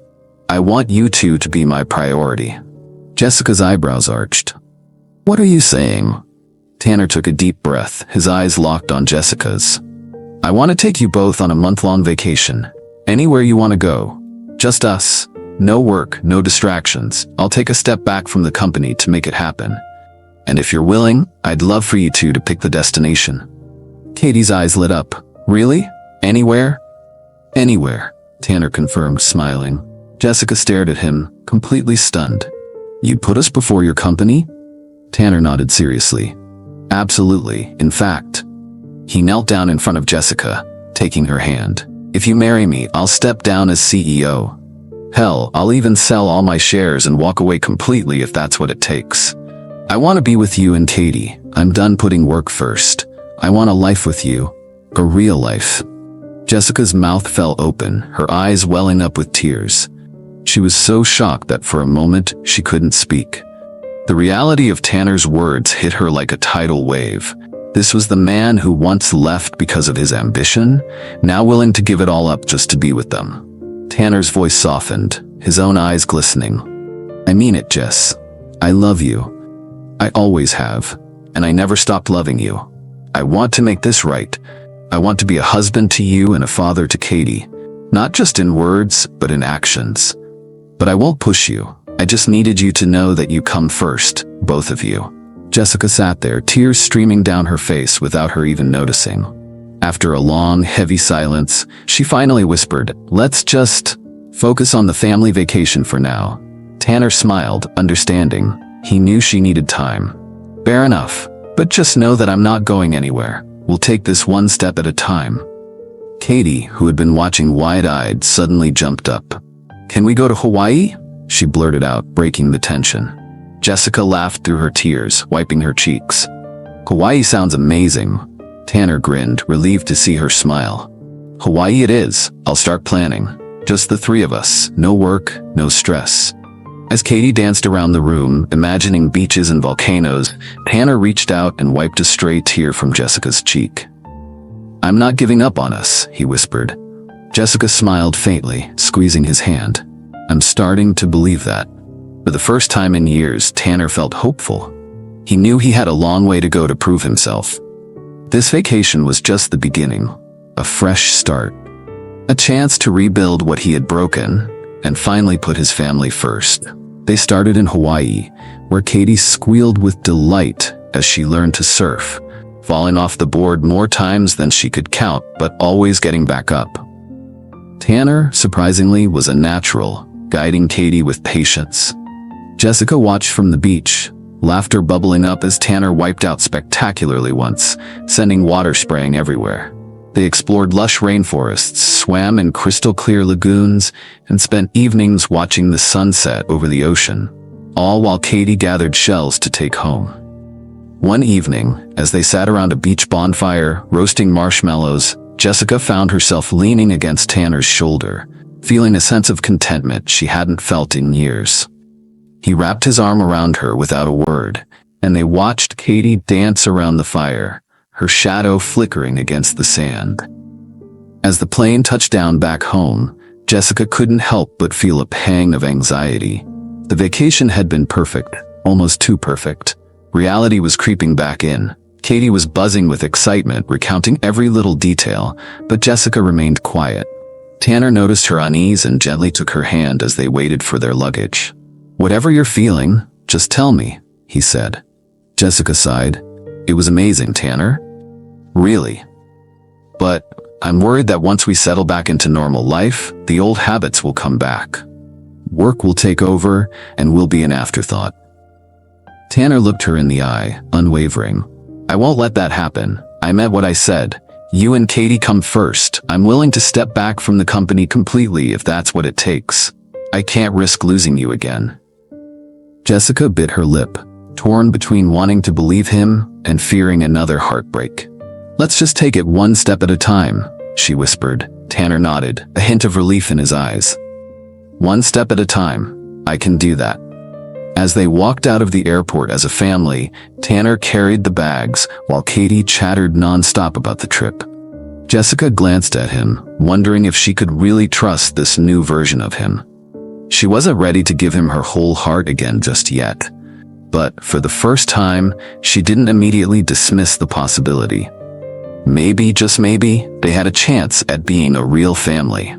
I want you two to be my priority. Jessica's eyebrows arched. What are you saying? Tanner took a deep breath, his eyes locked on Jessica's. I want to take you both on a month-long vacation. Anywhere you want to go. Just us. No work, no distractions. I'll take a step back from the company to make it happen. And if you're willing, I'd love for you two to pick the destination. Katie's eyes lit up. Really? Anywhere? Anywhere, Tanner confirmed, smiling. Jessica stared at him, completely stunned. You'd put us before your company? Tanner nodded seriously. Absolutely, in fact. He knelt down in front of Jessica, taking her hand. If you marry me, I'll step down as CEO. Hell, I'll even sell all my shares and walk away completely if that's what it takes. I want to be with you and Katie. I'm done putting work first. I want a life with you. A real life. Jessica's mouth fell open, her eyes welling up with tears. She was so shocked that for a moment she couldn't speak. The reality of Tanner's words hit her like a tidal wave. This was the man who once left because of his ambition, now willing to give it all up just to be with them. Tanner's voice softened, his own eyes glistening. I mean it, Jess. I love you. I always have, and I never stopped loving you. I want to make this right. I want to be a husband to you and a father to Katie, not just in words, but in actions. But I won't push you. I just needed you to know that you come first, both of you. Jessica sat there, tears streaming down her face without her even noticing. After a long, heavy silence, she finally whispered, Let's just focus on the family vacation for now. Tanner smiled, understanding. He knew she needed time. Fair enough, but just know that I'm not going anywhere. We'll take this one step at a time. Katie, who had been watching wide-eyed, suddenly jumped up. Can we go to Hawaii? She blurted out, breaking the tension. Jessica laughed through her tears, wiping her cheeks. Hawaii sounds amazing. Tanner grinned, relieved to see her smile. Hawaii it is. I'll start planning. Just the three of us. No work, no stress. As Katie danced around the room, imagining beaches and volcanoes, Tanner reached out and wiped a stray tear from Jessica's cheek. I'm not giving up on us, he whispered. Jessica smiled faintly, squeezing his hand. I'm starting to believe that. For the first time in years, Tanner felt hopeful. He knew he had a long way to go to prove himself. This vacation was just the beginning, a fresh start, a chance to rebuild what he had broken and finally put his family first. They started in Hawaii, where Katie squealed with delight as she learned to surf, falling off the board more times than she could count, but always getting back up. Tanner, surprisingly, was a natural, guiding Katie with patience. Jessica watched from the beach, laughter bubbling up as Tanner wiped out spectacularly once, sending water spraying everywhere. They explored lush rainforests, swam in crystal-clear lagoons, and spent evenings watching the sunset over the ocean, all while Katie gathered shells to take home. One evening, as they sat around a beach bonfire, roasting marshmallows, Jessica found herself leaning against Tanner's shoulder, feeling a sense of contentment she hadn't felt in years. He wrapped his arm around her without a word, and they watched Katie dance around the fire, her shadow flickering against the sand. As the plane touched down back home, Jessica couldn't help but feel a pang of anxiety. The vacation had been perfect, almost too perfect. Reality was creeping back in. Katie was buzzing with excitement, recounting every little detail, but Jessica remained quiet. Tanner noticed her unease and gently took her hand as they waited for their luggage. "Whatever you're feeling, just tell me," he said. Jessica sighed. "It was amazing, Tanner. Really. But I'm worried that once we settle back into normal life, the old habits will come back. Work will take over, and we'll be an afterthought." Tanner looked her in the eye, unwavering. "I won't let that happen. I meant what I said. You and Katie come first. I'm willing to step back from the company completely if that's what it takes. I can't risk losing you again." Jessica bit her lip, torn between wanting to believe him and fearing another heartbreak. "Let's just take it one step at a time," she whispered. Tanner nodded, a hint of relief in his eyes. "One step at a time. I can do that." As they walked out of the airport as a family, Tanner carried the bags while Katie chattered nonstop about the trip. Jessica glanced at him, wondering if she could really trust this new version of him. She wasn't ready to give him her whole heart again just yet. But for the first time, she didn't immediately dismiss the possibility. Maybe, just maybe, they had a chance at being a real family.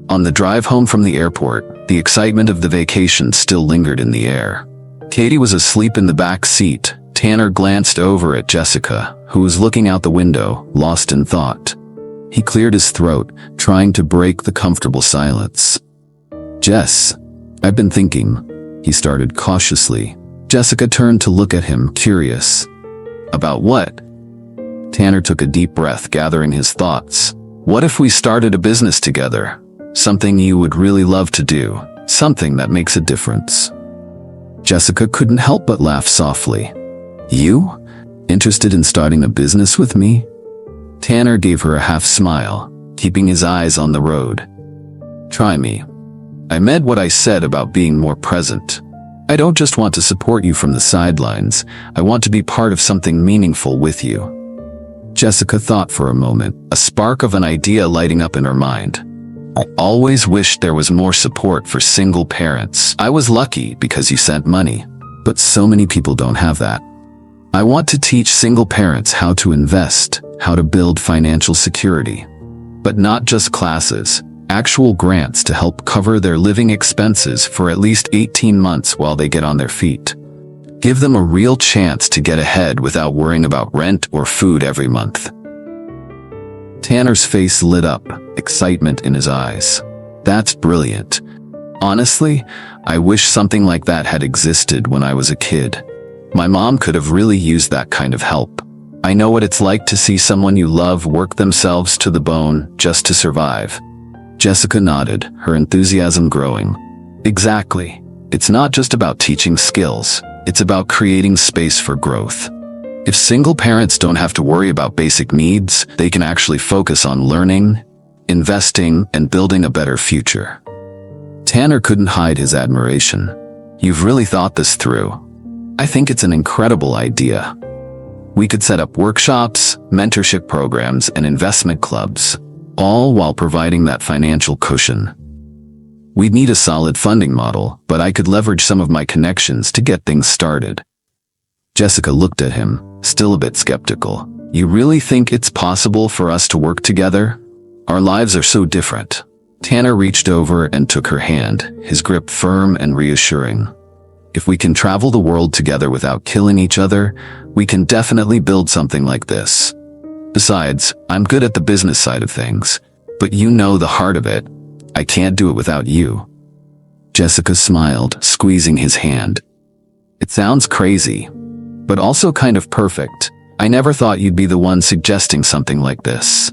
On the drive home from the airport, the excitement of the vacation still lingered in the air. Katie was asleep in the back seat. Tanner glanced over at Jessica, who was looking out the window, lost in thought. He cleared his throat, trying to break the comfortable silence. "Jess, I've been thinking," he started cautiously. Jessica turned to look at him, curious. "About what?" Tanner took a deep breath, gathering his thoughts. "What if we started a business together? Something you would really love to do. Something that makes a difference." Jessica couldn't help but laugh softly. "You? Interested in starting a business with me?" Tanner gave her a half smile, keeping his eyes on the road. "Try me. I meant what I said about being more present. I don't just want to support you from the sidelines. I want to be part of something meaningful with you." Jessica thought for a moment, a spark of an idea lighting up in her mind. "I always wished there was more support for single parents. I was lucky because you sent money, but so many people don't have that. I want to teach single parents how to invest, how to build financial security. But not just classes, actual grants to help cover their living expenses for at least 18 months while they get on their feet. Give them a real chance to get ahead without worrying about rent or food every month." Tanner's face lit up, excitement in his eyes. "That's brilliant. Honestly, I wish something like that had existed when I was a kid. My mom could have really used that kind of help. I know what it's like to see someone you love work themselves to the bone just to survive." Jessica nodded, her enthusiasm growing. "Exactly. It's not just about teaching skills. It's about creating space for growth. If single parents don't have to worry about basic needs, they can actually focus on learning, investing, and building a better future." Tanner couldn't hide his admiration. "You've really thought this through. I think it's an incredible idea. We could set up workshops, mentorship programs, and investment clubs, all while providing that financial cushion. We'd need a solid funding model, but I could leverage some of my connections to get things started." Jessica looked at him, still a bit skeptical. "You really think it's possible for us to work together? Our lives are so different." Tanner reached over and took her hand, his grip firm and reassuring. "If we can travel the world together without killing each other, we can definitely build something like this. Besides, I'm good at the business side of things, but you know the heart of it. I can't do it without you." Jessica smiled, squeezing his hand. "It sounds crazy, but also kind of perfect. I never thought you'd be the one suggesting something like this."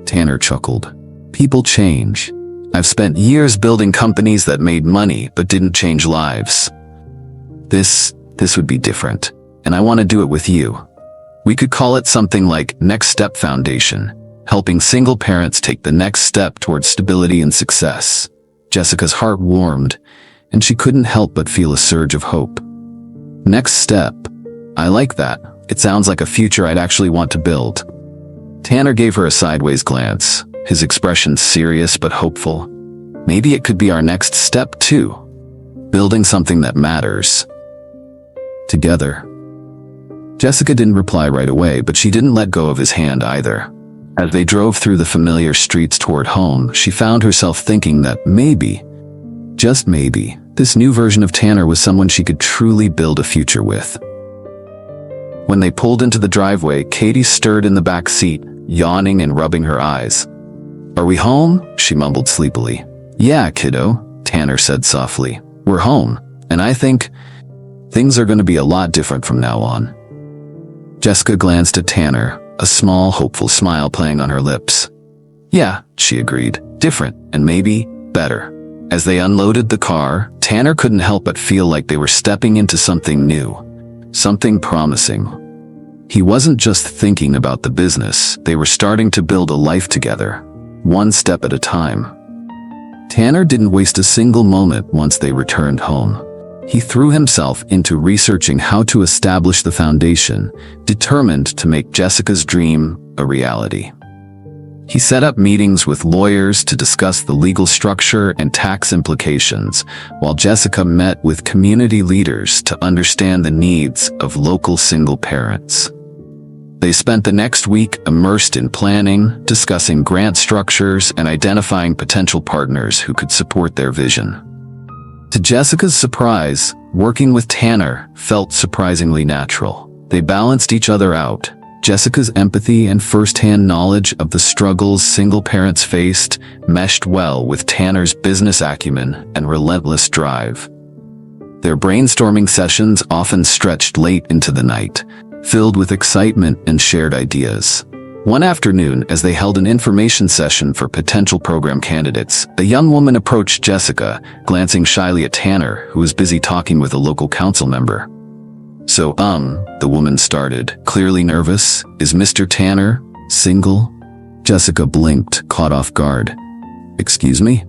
Tanner chuckled. "People change. I've spent years building companies that made money but didn't change lives. This would be different, and I want to do it with you. We could call it something like Next Step Foundation, helping single parents take the next step towards stability and success." Jessica's heart warmed, and she couldn't help but feel a surge of hope. "Next step. I like that. It sounds like a future I'd actually want to build." Tanner gave her a sideways glance, his expression serious but hopeful. "Maybe it could be our next step too." building something that matters. Together. Jessica didn't reply right away, but she didn't let go of his hand either. As they drove through the familiar streets toward home, she found herself thinking that maybe, just maybe, this new version of Tanner was someone she could truly build a future with. When they pulled into the driveway, Katie stirred in the back seat, yawning and rubbing her eyes. "Are we home?" she mumbled sleepily. "Yeah, kiddo," Tanner said softly. "We're home, and I think things are going to be a lot different from now on." Jessica glanced at Tanner, a small, hopeful smile playing on her lips. "Yeah," she agreed, "different, and maybe better." As they unloaded the car, Tanner couldn't help but feel like they were stepping into something new, something promising. He wasn't just thinking about the business, they were starting to build a life together, one step at a time. Tanner didn't waste a single moment once they returned home. He threw himself into researching how to establish the foundation, determined to make Jessica's dream a reality. He set up meetings with lawyers to discuss the legal structure and tax implications, while Jessica met with community leaders to understand the needs of local single parents. They spent the next week immersed in planning, discussing grant structures, and identifying potential partners who could support their vision. To Jessica's surprise, working with Tanner felt surprisingly natural. They balanced each other out. Jessica's empathy and first-hand knowledge of the struggles single parents faced meshed well with Tanner's business acumen and relentless drive. Their brainstorming sessions often stretched late into the night, filled with excitement and shared ideas. One afternoon, as they held an information session for potential program candidates, a young woman approached Jessica, glancing shyly at Tanner, who was busy talking with a local council member. "So, the woman started, clearly nervous. "Is Mr. Tanner single?" Jessica blinked, caught off guard. "Excuse me?"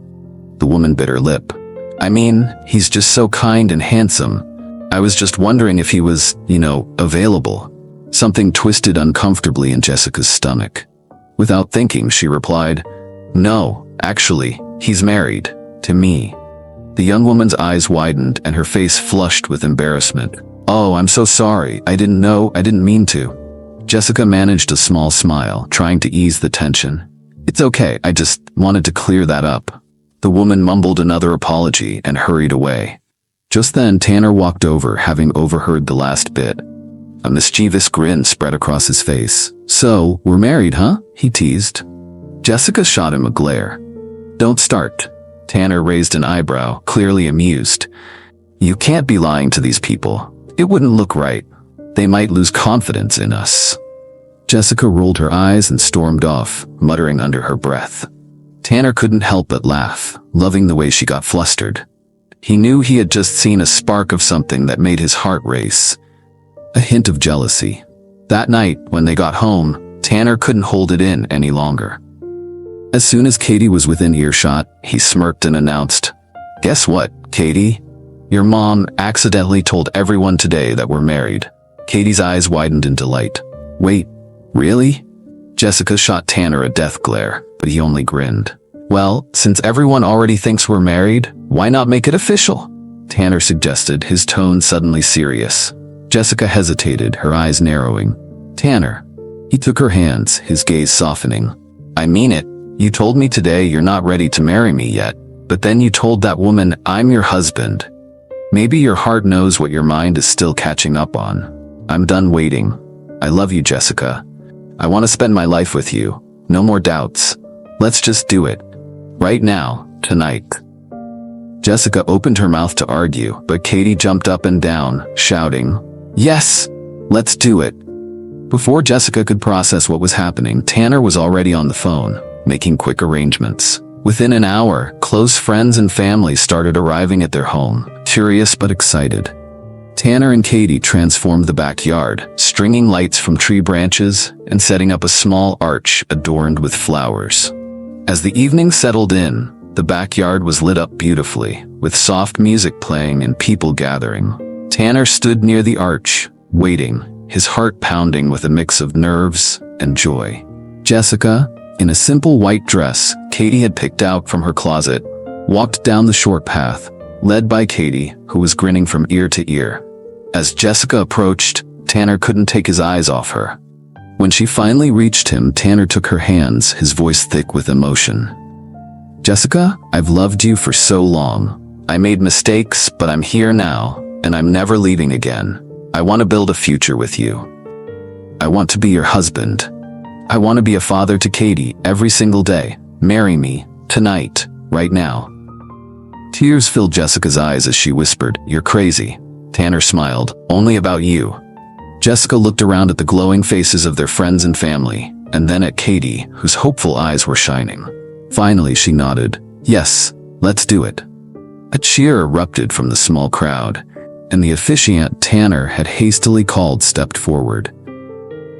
The woman bit her lip. "I mean, he's just so kind and handsome. I was just wondering if he was, available." Something twisted uncomfortably in Jessica's stomach. Without thinking, she replied, "No, actually, he's married. To me." The young woman's eyes widened and her face flushed with embarrassment. "Oh, I'm so sorry. I didn't know. I didn't mean to." Jessica managed a small smile, trying to ease the tension. "It's okay. I just wanted to clear that up." The woman mumbled another apology and hurried away. Just then, Tanner walked over, having overheard the last bit. A mischievous grin spread across his face. "So, we're married, huh?" he teased. Jessica shot him a glare. "Don't start." Tanner raised an eyebrow, clearly amused. "You can't be lying to these people. It wouldn't look right. They might lose confidence in us." Jessica rolled her eyes and stormed off, muttering under her breath. Tanner couldn't help but laugh, loving the way she got flustered. He knew he had just seen a spark of something that made his heart race. A hint of jealousy. That night, when they got home, Tanner couldn't hold it in any longer. As soon as Katie was within earshot, he smirked and announced, "Guess what, Katie? Your mom accidentally told everyone today that we're married." Katie's eyes widened in delight. "Wait, really?" Jessica shot Tanner a death glare, but he only grinned. "Well, since everyone already thinks we're married, why not make it official?" Tanner suggested, his tone suddenly serious. Jessica hesitated, her eyes narrowing. "Tanner." He took her hands, his gaze softening. "I mean it. You told me today you're not ready to marry me yet, but then you told that woman I'm your husband. Maybe your heart knows what your mind is still catching up on. I'm done waiting. I love you, Jessica. I want to spend my life with you. No more doubts. Let's just do it. Right now, tonight." Jessica opened her mouth to argue, but Katie jumped up and down, shouting, "Yes, let's do it." Before Jessica could process what was happening, Tanner was already on the phone, making quick arrangements. Within an hour, close friends and family started arriving at their home, curious but excited. Tanner and Katie transformed the backyard, stringing lights from tree branches and setting up a small arch adorned with flowers. As the evening settled in, the backyard was lit up beautifully, with soft music playing and people gathering. Tanner stood near the arch, waiting, his heart pounding with a mix of nerves and joy. Jessica, in a simple white dress Katie had picked out from her closet, walked down the short path, led by Katie, who was grinning from ear to ear. As Jessica approached, Tanner couldn't take his eyes off her. When she finally reached him, Tanner took her hands, his voice thick with emotion. "Jessica, I've loved you for so long. I made mistakes, but I'm here now, and I'm never leaving again. I want to build a future with you. I want to be your husband. I want to be a father to Katie every single day. Marry me, tonight, right now." Tears filled Jessica's eyes as she whispered, "You're crazy." Tanner smiled, "Only about you." Jessica looked around at the glowing faces of their friends and family, and then at Katie, whose hopeful eyes were shining. Finally, she nodded, "Yes, let's do it." A cheer erupted from the small crowd, and the officiant Tanner had hastily called stepped forward.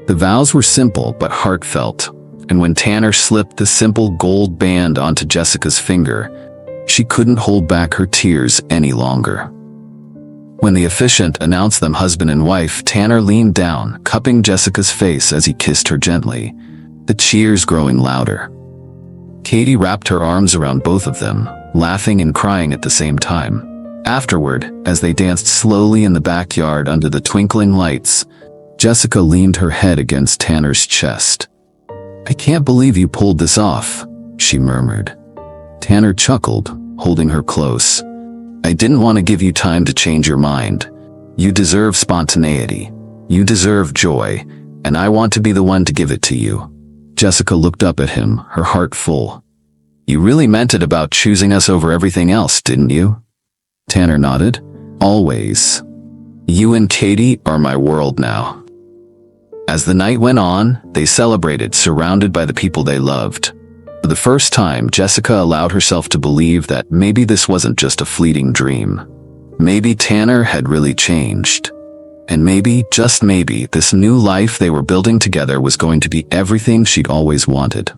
The vows were simple but heartfelt, and when Tanner slipped the simple gold band onto Jessica's finger, she couldn't hold back her tears any longer. When the officiant announced them husband and wife, Tanner leaned down, cupping Jessica's face as he kissed her gently, the cheers growing louder. Katie wrapped her arms around both of them, laughing and crying at the same time. Afterward, as they danced slowly in the backyard under the twinkling lights, Jessica leaned her head against Tanner's chest. "I can't believe you pulled this off," she murmured. Tanner chuckled, holding her close. "I didn't want to give you time to change your mind. You deserve spontaneity. You deserve joy, and I want to be the one to give it to you." Jessica looked up at him, her heart full. "You really meant it about choosing us over everything else, didn't you?" Tanner nodded. "Always. You and Katie are my world now." As the night went on, they celebrated, surrounded by the people they loved. For the first time, Jessica allowed herself to believe that maybe this wasn't just a fleeting dream. Maybe Tanner had really changed. And maybe, just maybe, this new life they were building together was going to be everything she'd always wanted.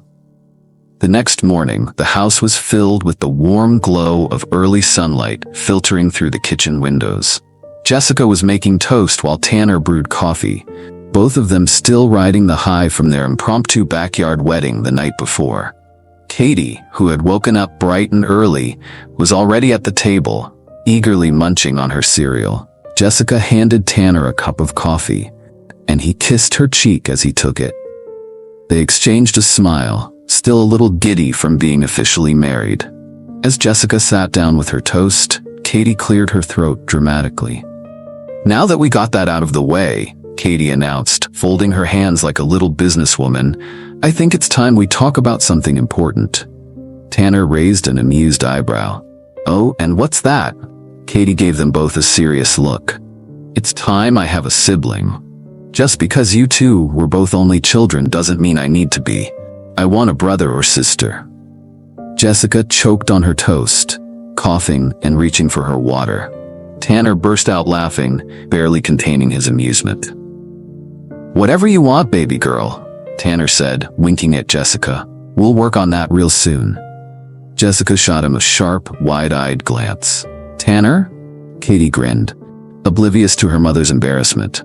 The next morning, the house was filled with the warm glow of early sunlight filtering through the kitchen windows. Jessica was making toast while Tanner brewed coffee, both of them still riding the high from their impromptu backyard wedding the night before. Katie, who had woken up bright and early, was already at the table, eagerly munching on her cereal. Jessica handed Tanner a cup of coffee, and he kissed her cheek as he took it. They exchanged a smile, still a little giddy from being officially married. As Jessica sat down with her toast, Katie cleared her throat dramatically. "Now that we got that out of the way," Katie announced, folding her hands like a little businesswoman, "I think it's time we talk about something important." Tanner raised an amused eyebrow. "Oh, and what's that?" Katie gave them both a serious look. "It's time I have a sibling. Just because you two were both only children doesn't mean I need to be. I want a brother or sister." Jessica choked on her toast, coughing and reaching for her water. Tanner burst out laughing, barely containing his amusement. "Whatever you want, baby girl," Tanner said, winking at Jessica. "We'll work on that real soon." Jessica shot him a sharp, wide-eyed glance. "Tanner?" Katie grinned, oblivious to her mother's embarrassment.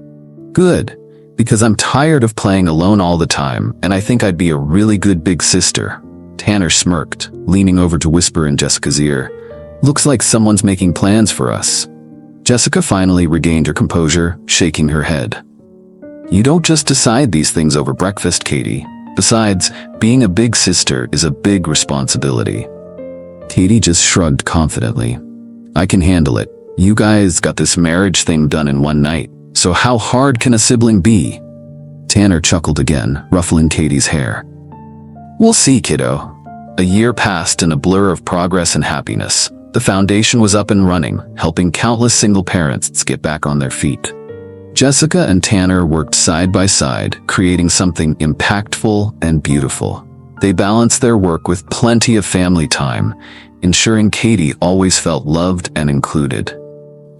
"Good, because I'm tired of playing alone all the time, and I think I'd be a really good big sister." Tanner smirked, leaning over to whisper in Jessica's ear, "Looks like someone's making plans for us." Jessica finally regained her composure, shaking her head. "You don't just decide these things over breakfast, Katie. Besides, being a big sister is a big responsibility." Katie just shrugged confidently. "I can handle it. You guys got this marriage thing done in one night, so how hard can a sibling be?" Tanner chuckled again, ruffling Katie's hair. "We'll see, kiddo." A year passed in a blur of progress and happiness. The foundation was up and running, helping countless single parents get back on their feet. Jessica and Tanner worked side by side, creating something impactful and beautiful. They balanced their work with plenty of family time, ensuring Katie always felt loved and included.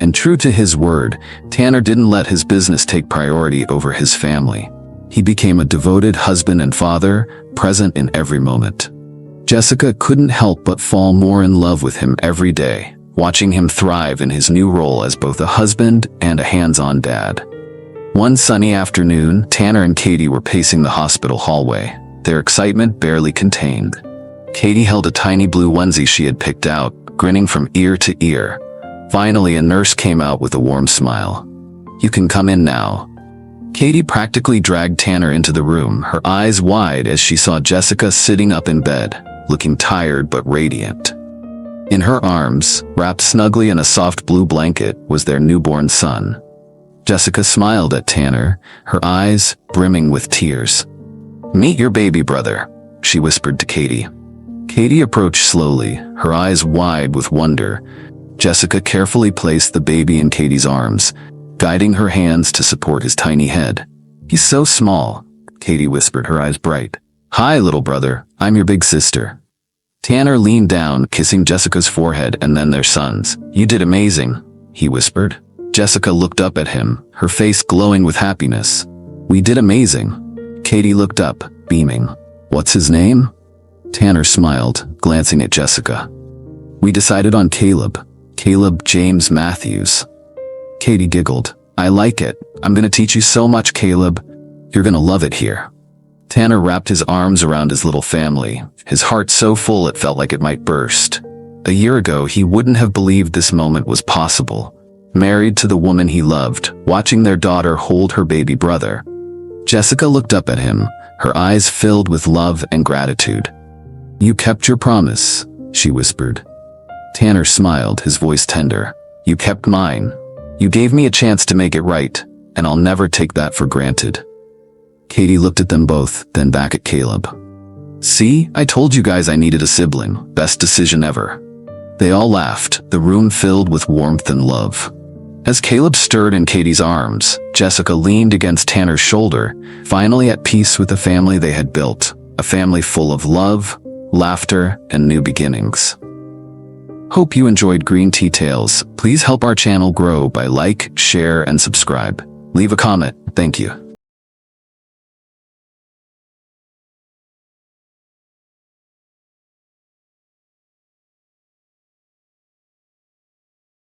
And true to his word, Tanner didn't let his business take priority over his family. He became a devoted husband and father, present in every moment. Jessica couldn't help but fall more in love with him every day, watching him thrive in his new role as both a husband and a hands-on dad. One sunny afternoon, Tanner and Katie were pacing the hospital hallway, their excitement barely contained. Katie held a tiny blue onesie she had picked out, grinning from ear to ear, Finally, a nurse came out with a warm smile. "You can come in now." Katie practically dragged Tanner into the room, her eyes wide as she saw Jessica sitting up in bed, looking tired but radiant. In her arms, wrapped snugly in a soft blue blanket, was their newborn son. Jessica smiled at Tanner, her eyes brimming with tears. "Meet your baby brother," she whispered to Katie. Katie approached slowly, her eyes wide with wonder. Jessica carefully placed the baby in Katie's arms, guiding her hands to support his tiny head. "He's so small," Katie whispered, her eyes bright. "Hi, little brother. I'm your big sister." Tanner leaned down, kissing Jessica's forehead and then their son's. "You did amazing," he whispered. Jessica looked up at him, her face glowing with happiness. "We did amazing." Katie looked up, beaming. "What's his name?" Tanner smiled, glancing at Jessica. "We decided on Caleb. Caleb James Matthews." Katie giggled. "I like it. I'm gonna teach you so much, Caleb. You're gonna love it here." Tanner wrapped his arms around his little family, his heart so full it felt like it might burst. A year ago, he wouldn't have believed this moment was possible. Married to the woman he loved, watching their daughter hold her baby brother. Jessica looked up at him, her eyes filled with love and gratitude. "You kept your promise," she whispered. Tanner smiled, his voice tender. "You kept mine. You gave me a chance to make it right, and I'll never take that for granted." Katie looked at them both, then back at Caleb. "See, I told you guys I needed a sibling. Best decision ever." They all laughed, the room filled with warmth and love. As Caleb stirred in Katie's arms, Jessica leaned against Tanner's shoulder, finally at peace with the family they had built, a family full of love, laughter, and new beginnings. Hope you enjoyed Green Tea Tales. Please help our channel grow by like, share, and subscribe. Leave a comment. Thank you.